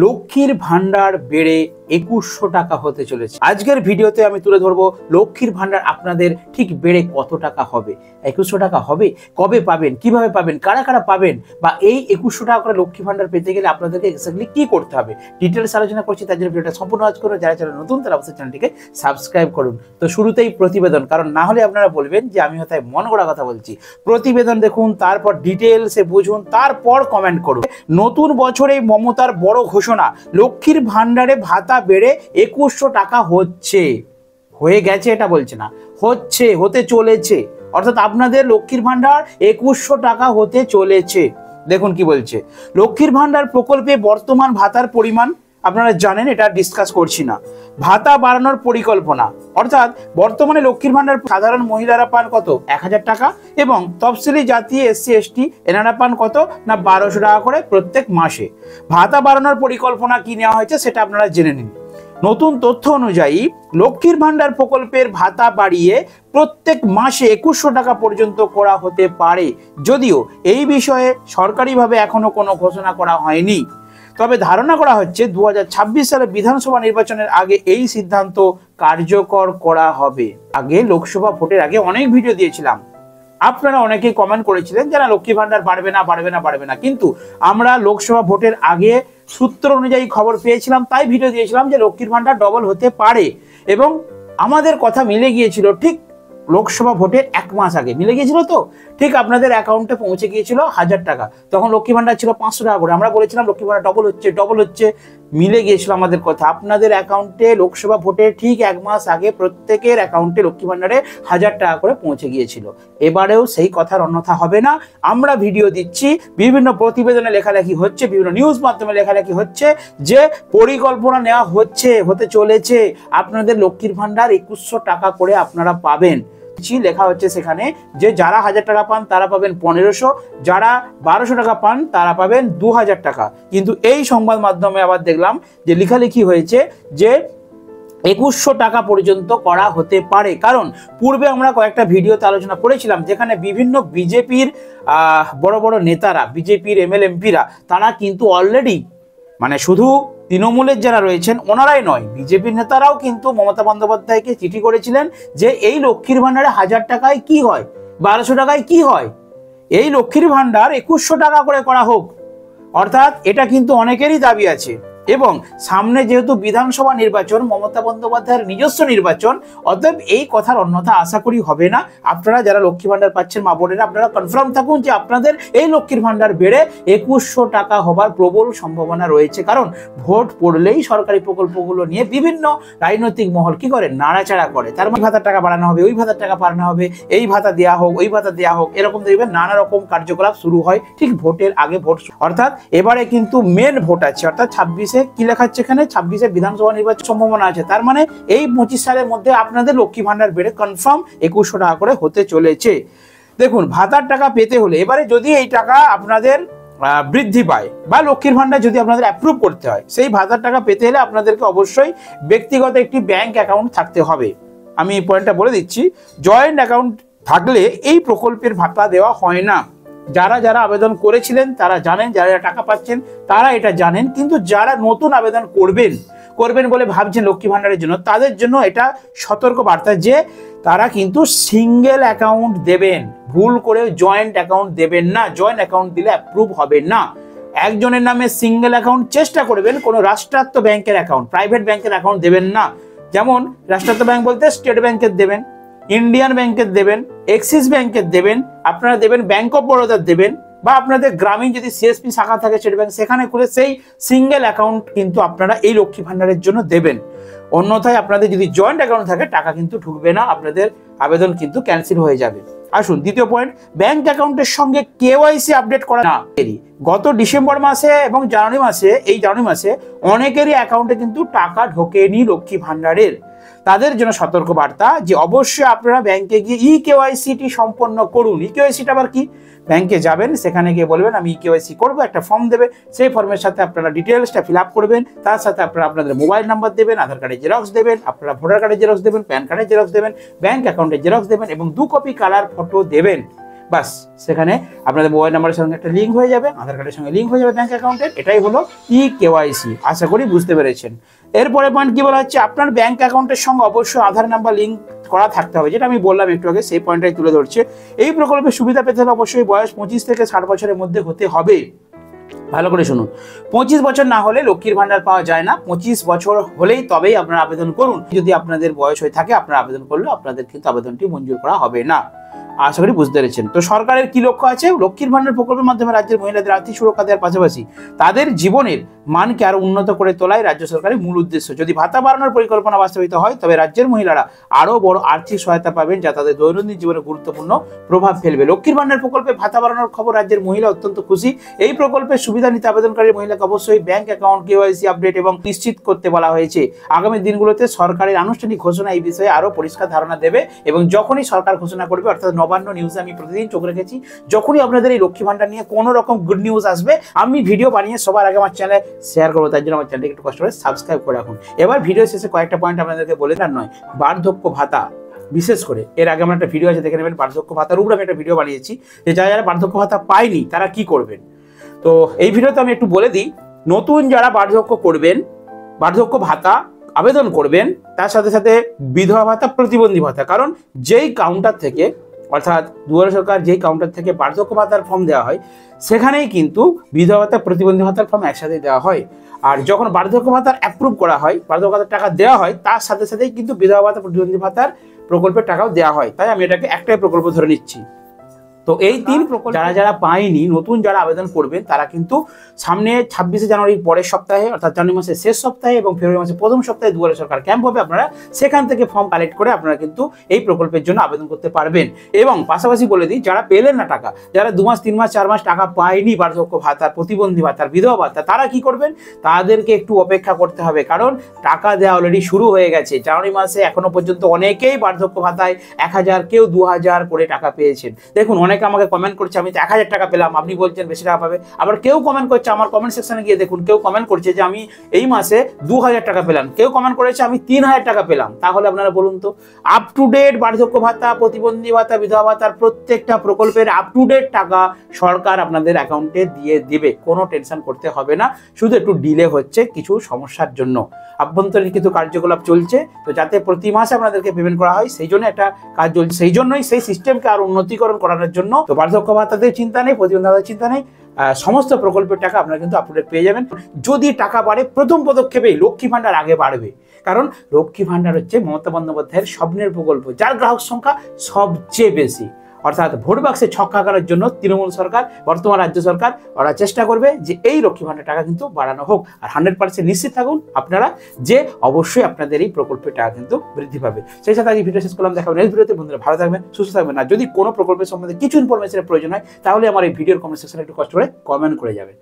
লক্ষ্মীর ভান্ডার বেড়ে 2100 টাকা হতে চলেছে। আজকের ভিডিওতে আমি তুলে ধরবো লক্ষ্মীর ভান্ডার আপনাদের ঠিক বেড়ে কত টাকা হবে, 2100 টাকা হবে, কবে পাবেন, কিভাবে পাবেন, কারা কারা পাবেন, বা এই 2100 টাকা করে লক্ষ্মী ভান্ডার পেতে গেলে আপনাদেরকে এক্স্যাক্টলি কি করতে হবে ডিটেলস আলোচনা করছি। তার জন্য ভিডিওটা সম্পূর্ণ ওয়াচ করুন। যারা চ্যানেল নতুন তারা অবশ্যই চ্যানেলটিকে সাবস্ক্রাইব করুন। তো শুরুতেই প্রতিবেদন, কারণ না হলে আপনারা বলবেন যে আমি হয়তো মন গড়া কথা বলছি। প্রতিবেদন দেখুন, তারপর ডিটেলসে বুঝুন, তারপর কমেন্ট করুন। নতুন বছরে মমতার বড় ঘোষণা, লক্ষ্মীর ভান্ডারে ভাতা বেড়ে 2100 টাকা হচ্ছে, হয়ে গেছে এটা বলছে না, হচ্ছে, হতে চলেছে। অর্থাৎ আপনাদের লক্ষ্মীর ভান্ডার 2100 টাকা হতে চলেছে। দেখুন কি বলছে, লক্ষ্মীর ভান্ডার প্রকল্পে বর্তমান ভাতার পরিমাণ আপনারা জানেন, এটা ডিসকাস করছি না। ভাতা বাড়ানোর পরিকল্পনা, অর্থাৎ বর্তমানে লক্ষ্মীর ভান্ডার সাধারণ মহিলারা পান কত, 1000 টাকা, এবং তফসিলি জাতি এসসি এসটি এনারা পান কত না 1200 টাকা করে প্রত্যেক মাসে। ভাতা বাড়ানোর পরিকল্পনা কি নেওয়া হয়েছে সেটা আপনারা জেনে নিন। নতুন তথ্য অনুযায়ী লক্ষ্মীর ভান্ডার প্রকল্পের ভাতা বাড়িয়ে প্রত্যেক মাসে 2100 টাকা পর্যন্ত করা হতে পারে, যদিও এই বিষয়ে সরকারিভাবে এখনো কোনো ঘোষণা করা হয়নি। তবে ধারণা করা হচ্ছে 2026 সালে বিধানসভা নির্বাচনের আগে এই সিদ্ধান্ত কার্যকর করা হবে। আগে লোকসভা ভোটের আগে অনেক ভিডিও দিয়েছিলাম, আপনারা অনেকেই কমেন্ট করেছিলেন যে না লক্ষ্মী ভান্ডার বাড়বে না বাড়বে না বাড়বে না, কিন্তু আমরা লোকসভা ভোটের আগে সূত্র অনুযায়ী খবর পেয়েছিলাম, তাই ভিডিও দিয়েছিলাম যে লক্ষ্মীর ভান্ডার ডবল হতে পারে, এবং আমাদের কথা মিলে গিয়েছিল। ঠিক লোকসভা ভোটের 1 মাস আগে মিলে গিয়েছিল, তো ঠিক আপনাদের অ্যাকাউন্টে পৌঁছে গিয়েছিল 1000 টাকা। তখন লক্ষ্মী ভান্ডার ছিল 500 টাকা করে। আমরা বলেছিলাম লক্ষ্মী ভান্ডার ডবল হচ্ছে, মিলে গিয়েছিল আমাদের কথা। আপনাদের অ্যাকাউন্টে লোকসভা ভোটের ঠিক 1 মাস আগে প্রত্যেকের অ্যাকাউন্টে লক্ষ্মী ভান্ডারে 1000 টাকা করে পৌঁছে গিয়েছিল। এবারেও সেই কথার অন্যথা হবে না। আমরা ভিডিও দিচ্ছি, বিভিন্ন প্রতিবেদনে লেখালেখি হচ্ছে, বিভিন্ন নিউজ মাধ্যমে লেখালেখি হচ্ছে যে পরিকল্পনা নেওয়া হচ্ছে, হতে চলেছে। আপনাদের লক্ষ্মীর ভান্ডার 2100 টাকা করে আপনারা পাবেন। লেখা হচ্ছে সেখানে যে যারা 1000 টাকা পান তারা পাবেন 1500, যারা 1200 টাকা পান তারা পাবেন 2000 টাকা। কিন্তু এই সংবাদ মাধ্যমে আবার দেখলাম যে লেখালেখি হয়েছে যে 2100 টাকা পর্যন্ত করা হতে পারে। কারণ পূর্বে আমরা কয়েকটা ভিডিওতে আলোচনা করেছিলাম যেখানে বিভিন্ন বিজেপির বড় বড় নেতারা, বিজেপির এমএলএ এমপিরা, তারা কিন্তু অলরেডি, মানে শুধু তৃণমূলের যারা রয়েছেন ওনারাই নয়, বিজেপির নেতারাও কিন্তু মমতা বন্দ্যোপাধ্যায়কে চিঠি করেছিলেন যে এই লক্ষ্মীর ভান্ডারে 1000 টাকায় কি হয়, 1200 টাকায় কি হয়, এই লক্ষ্মীর ভান্ডার 2100 টাকা করে করা হোক। অর্থাৎ এটা কিন্তু অনেকেরই দাবি আছে, এবং সামনে যেহেতু বিধানসভা নির্বাচন, মমতা বন্দ্যোপাধ্যায়ের নিজস্ব নির্বাচন, অতএব এই কথার অন্যথা আশা করি হবে না। আপনারা যারা লক্ষ্মী ভান্ডার পাচ্ছেন মা বোনেরা, আপনারা কনফার্ম থাকুন যে আপনাদের এই লক্ষ্মীর ভান্ডার বেড়ে 2100 টাকা হবার প্রবল সম্ভাবনা রয়েছে। কারণ ভোট পড়লেই সরকারি প্রকল্পগুলো নিয়ে বিভিন্ন রাজনৈতিক মহল কি করে, নাড়াচাড়া করে। তার মানে ভাতার টাকা বাড়ানো হবে, ওই ভাতার টাকা বাড়ানো হবে, এই ভাতা দেওয়া হোক, ওই ভাতা দেওয়া হোক, এরকম দেখবেন নানা রকম কার্যকলাপ শুরু হয় ঠিক ভোটের আগে। ভোট অর্থাৎ এবারে কিন্তু মেন ভোট আছে, অর্থাৎ 26 কি লেখা হচ্ছে এখানে, 26 বিধানসভা নির্বাচন সম্ভাবনা আছে। তার মানে এই 25 সালের মধ্যে আপনাদের লক্ষ্মী ভান্ডার বেড়ে কনফার্ম 2100 টাকা করে হতে চলেছে। দেখুন, ভাতার টাকা পেতে হলে এবারে যদি এই টাকা আপনাদের বৃদ্ধি পায় বা লক্ষ্মীর ভান্ডার যদি আপনাদের অ্যাপ্রুভ করতে হয়, সেই ভাতার টাকা পেতে হলে আপনাদেরকে অবশ্যই ব্যক্তিগত একটি ব্যাংক অ্যাকাউন্ট থাকতে হবে। আমি এই পয়েন্টটা বলে দিচ্ছি, জয়েন্ট অ্যাকাউন্ট থাকলে এই প্রকল্পের ভাতা দেওয়া হয় না। যারা যারা আবেদন করেছিলেন তারা জানেন, যারা যারা টাকা পাচ্ছেন তারা এটা জানেন, কিন্তু যারা নতুন আবেদন করবেন বলে ভাবছেন লক্ষ্মী ভান্ডারের জন্য, তাদের জন্য এটা সতর্ক বার্তা যে তারা কিন্তু সিঙ্গেল অ্যাকাউন্ট দেবেন, ভুল করে জয়েন্ট অ্যাকাউন্ট দেবেন না। জয়েন্ট অ্যাকাউন্ট দিলে অ্যাপ্রুভ হবে না। একজনের নামে সিঙ্গেল অ্যাকাউন্ট চেষ্টা করবেন, কোনো রাষ্ট্রায়ত্ত ব্যাংকের অ্যাকাউন্ট, প্রাইভেট ব্যাংকের অ্যাকাউন্ট দেবেন না। যেমন রাষ্ট্রায়ত্ত ব্যাংক বলতে স্টেট ব্যাংকের দেবেন, ইন্ডিয়ান ব্যাংকের দেবেন, এক্সিস ব্যাংকের দেবেন, আপনারা দেবেন ব্যাংক অফ বরোদার দেবেন, বা আপনাদের গ্রামীণ যদি সিএসপি শাখা থাকে স্টেট ব্যাংক, সেখানে খুলে সেই সিঙ্গেল অ্যাকাউন্ট কিন্তু আপনারা এই লক্ষ্মী ভান্ডারের জন্য দেবেন। অন্যথায় আপনাদের যদি জয়েন্ট অ্যাকাউন্ট থাকে টাকা কিন্তু ঢুকবে না, আপনাদের আবেদন কিন্তু ক্যান্সেল হয়ে যাবে। আসুন দ্বিতীয় পয়েন্ট, ব্যাংক অ্যাকাউন্টের সঙ্গে কেওয়াইসি আপডেট করা না। গত ডিসেম্বর মাসে এবং জানুয়ারি মাসে অনেকেরই অ্যাকাউন্টে কিন্তু টাকা ঢোকেনি লক্ষ্মী ভান্ডারের। তাদের জন্য সতর্ক বার্তা যে অবশ্যই আপনারা ব্যাংকে গিয়ে ইকেওয়াইসিটি সম্পন্ন করুন। ইকেওয়াইসিটা আবার কি? ব্যাংকে যাবেন, সেখানে গিয়ে বলবেন আমি ইকেওয়াইসি করবো, একটা ফর্ম দেবে, সেই ফর্মের সাথে আপনারা ডিটেলসটা ফিল আপ করবেন, তার সাথে আপনারা আপনাদের মোবাইল নাম্বার দেবেন, আধার কার্ডের জেরক্স দেবেন, আপনারা ভোটার কার্ডের জেরক্স দেবেন, প্যান কার্ডের জেরক্স দেবেন, ব্যাংক অ্যাকাউন্টের জেরক্স দেবেন, এবং 2 কপি কালার ফটো দেবেন। বাস সেখানে আপনাদের মোবাইল নাম্বারের সঙ্গে একটা লিঙ্ক হয়ে যাবে, আধার কার্ডের সঙ্গে লিঙ্ক হয়ে যাবে ব্যাংক অ্যাকাউন্টের। এটাই হলো ইকেওয়াইসি। আশা করি বুঝতে পেরেছেন। এরপরে পয়েন্ট কি বলা হচ্ছে, আপনার ব্যাংক অ্যাকাউন্টের সঙ্গে অবশ্যই আধার নাম্বার লিঙ্ক করা থাকতে হবে, যেটা আমি বললাম একটু আগে, সেই পয়েন্টটাই তুলে ধরছে। এই প্রকল্পের সুবিধা পেতে হলে অবশ্যই বয়স 25 থেকে 60 বছরের মধ্যে হতে হবে। ভালো করে শুনুন, 25 বছর না হলে লক্ষ্মীর ভান্ডার পাওয়া যায় না। 25 বছর হলেই তবেই আপনারা আবেদন করুন। যদি আপনাদের বয়স হয়ে থাকে আপনারা আবেদন করলে আপনাদের কিন্তু আবেদনটি মঞ্জুর করা হবে না। আশা করি বুঝতে পেরেছেন। তো সরকারের কি লক্ষ্য আছে, লক্ষ্মীর ভান্ডার প্রকল্পের মাধ্যমে রাজ্যের মহিলাদের আর্থিক সুরক্ষা দেওয়ার পাশাপাশি তাদের জীবনের মানকে আরো উন্নত করে তোলাই রাজ্য সরকারের মূল উদ্দেশ্য। যদি ভাতা বাড়ানোর পরিকল্পনা বাস্তবায়িত হয় তবে রাজ্যের মহিলারা আরো বড় আর্থিক সহায়তা পাবেন, যা তাদের দৈনন্দিন জীবনে গুরুত্বপূর্ণ প্রভাব ফেলবে। লক্ষ্মীর ভান্ডার প্রকল্পে ভাতা বাড়ানোর খবর রাজ্যের মহিলা অত্যন্ত খুশি। এই প্রকল্পের সুবিধা নিতে আবেদনকারী মহিলাকে অবশ্যই ব্যাংক অ্যাকাউন্ট কেওয়াইসি আপডেট এবং নিশ্চিত করতে বলা হয়েছে। আগামী দিনগুলোতে সরকারের আনুষ্ঠানিক ঘোষণা এই বিষয়ে আরো পরিষ্কার ধারণা দেবে এবং যখনই সরকার ঘোষণা করবে, অর্থাৎ নবান্ন নিউজে আমি প্রতিদিন চোখ রেখেছি, যখনই আপনাদের এই লক্ষ্মী ভান্ডার নিয়ে কোনো রকম গুড নিউজ আসবে আমি ভিডিও বানিয়ে সবার আগে আমার চ্যানেলে শেয়ার করবো। তার জন্য আমার চ্যানেলকে একটু কষ্ট করে সাবস্ক্রাইব করে রাখুন। এবার ভিডিও শেষে কয়েকটা পয়েন্ট আপনাদেরকে বলে দেন নয়, বার্ধক্য ভাতা বিশেষ করে এর আগে আমার একটা ভিডিও আছে, দেখে নেবেন। বার্ধক্য ভাতার উপরে আমি একটা ভিডিও বানিয়েছি যে যারা যারা বার্ধক্য ভাতা পায়নি তারা কি করবেন। তো এই ভিডিওতে আমি একটু বলে দিই, নতুন যারা বার্ধক্য করবেন, বার্ধক্য ভাতা আবেদন করবেন, তার সাথে সাথে বিধবা ভাতা, প্রতিবন্ধী ভাতা, কারণ যেই কাউন্টার থেকে, অর্থাৎ দুয়ারে সরকার যেই কাউন্টার থেকে বার্ধক্য ভাতার ফর্ম দেওয়া হয় সেখানেই কিন্তু বিধবা ভাতা, প্রতিবন্ধী ভাতার ফর্ম একসাথে দেওয়া হয়। আর যখন বার্ধক্য ভাতার অ্যাপ্রুভ করা হয়, বার্ধক্য ভাতার টাকা দেওয়া হয়, তার সাথে সাথেই কিন্তু বিধবা ভাতা, প্রতিবন্ধী ভাতার প্রকল্পের টাকাও দেওয়া হয়। তাই আমি এটাকে একটাই প্রকল্প ধরে নিচ্ছি। তো এই তিন প্রকল্প যারা যারা পায়নি, নতুন যারা আবেদন করবেন তারা কিন্তু সামনে 26শে জানুয়ারির পরের সপ্তাহে, অর্থাৎ জানুয়ারি মাসের শেষ সপ্তাহে এবং ফেব্রুয়ারি মাসের প্রথম সপ্তাহে দুয়ারে সরকার ক্যাম্প হবে। আপনারা সেখান থেকে ফর্ম কালেক্ট করে আপনারা কিন্তু এই প্রকল্পের জন্য আবেদন করতে পারবেন। এবং পাশাপাশি বলে দিই, যারা পেলেন না টাকা, যারা 2 মাস 3 মাস 4 মাস টাকা পায়নি বার্ধক্য ভাতার, প্রতিবন্ধী ভাতার, বিধবা ভাতা, তারা কি করবেন, তাদেরকে একটু অপেক্ষা করতে হবে, কারণ টাকা দেওয়া অলরেডি শুরু হয়ে গেছে। জানুয়ারি মাসে এখনো পর্যন্ত অনেকেই বার্ধক্য ভাতায় 1000, কেউ 2000 করে টাকা পেয়েছেন। দেখুন, অনেকে আমাকে কমেন্ট করছে আমি তো 1000 টাকা পেলাম, আপনি বলছেন বেশি টাকা পাবে। আবার কেউ কমেন্ট করছে, আমার কমেন্ট সেকশনে গিয়ে দেখুন, কেউ কমেন্ট করছে যে আমি এই মাসে 2000 টাকা পেলাম, কেউ কমেন্ট করেছে আমি 3000 টাকা পেলাম। তাহলে আপনারা বলুন তো, আপ টু ডেট বার্ধক্য ভাতা, প্রতিবন্ধী ভাতা, বিধবা ভাতার প্রত্যেকটা প্রকল্পের আপ টু ডেট টাকা সরকার আপনাদের অ্যাকাউন্টে দিয়ে দিবে, কোনো টেনশন করতে হবে না। শুধু একটু ডিলে হচ্ছে কিছু সমস্যার জন্য, আভ্যন্তরীণ কিছু কার্যকলাপ চলছে, তো যাতে প্রতি মাসে আপনাদেরকে পেমেন্ট করা হয় সেই জন্য একটা কাজ চলছে। সেই জন্যই সেই সিস্টেমকে আরো উন্নতিকরণ করানোর জন্য তো বার্ধক্য ভাতাদের চিন্তা নেই, প্রতিবন্ধী ভাতার চিন্তা নেই, সমস্ত প্রকল্পের টাকা আপনারা কিন্তু আপডেট পেয়ে যাবেন। যদি টাকা বাড়ে, প্রথম পদক্ষেপেই লক্ষ্মী ভান্ডার আগে বাড়বে, কারণ লক্ষ্মী ভান্ডার হচ্ছে মমতা বন্দ্যোপাধ্যায়ের স্বপ্নের প্রকল্প, যার গ্রাহক সংখ্যা সবচেয়ে বেশি। অর্থাৎ ভোট বাক্সে ছক্কা করার জন্য তৃণমূল সরকার, বর্তমান রাজ্য সরকার, ওরা চেষ্টা করবে যে এই লক্ষ্মী ভান্ডার টাকা কিন্তু বাড়ানো হোক। আর 100% নিশ্চিত থাকুন আপনারা যে অবশ্যই আপনাদের এই প্রকল্পের টাকা কিন্তু বৃদ্ধি পাবে। সেই সাথে আজ ভিডিও শেষ করলাম, দেখা হবে নেক্সট ভিডিওতে। বন্ধুরা ভালো থাকবেন, সুস্থ থাকবেন। আর যদি কোনো প্রকল্পের সম্বন্ধে কিছু ইনফরমেশনের প্রয়োজন হয় তাহলে আমার এই ভিডিওর কমেন্ট সেকশনে একটু কষ্ট করে কমেন্ট করে যাবেন।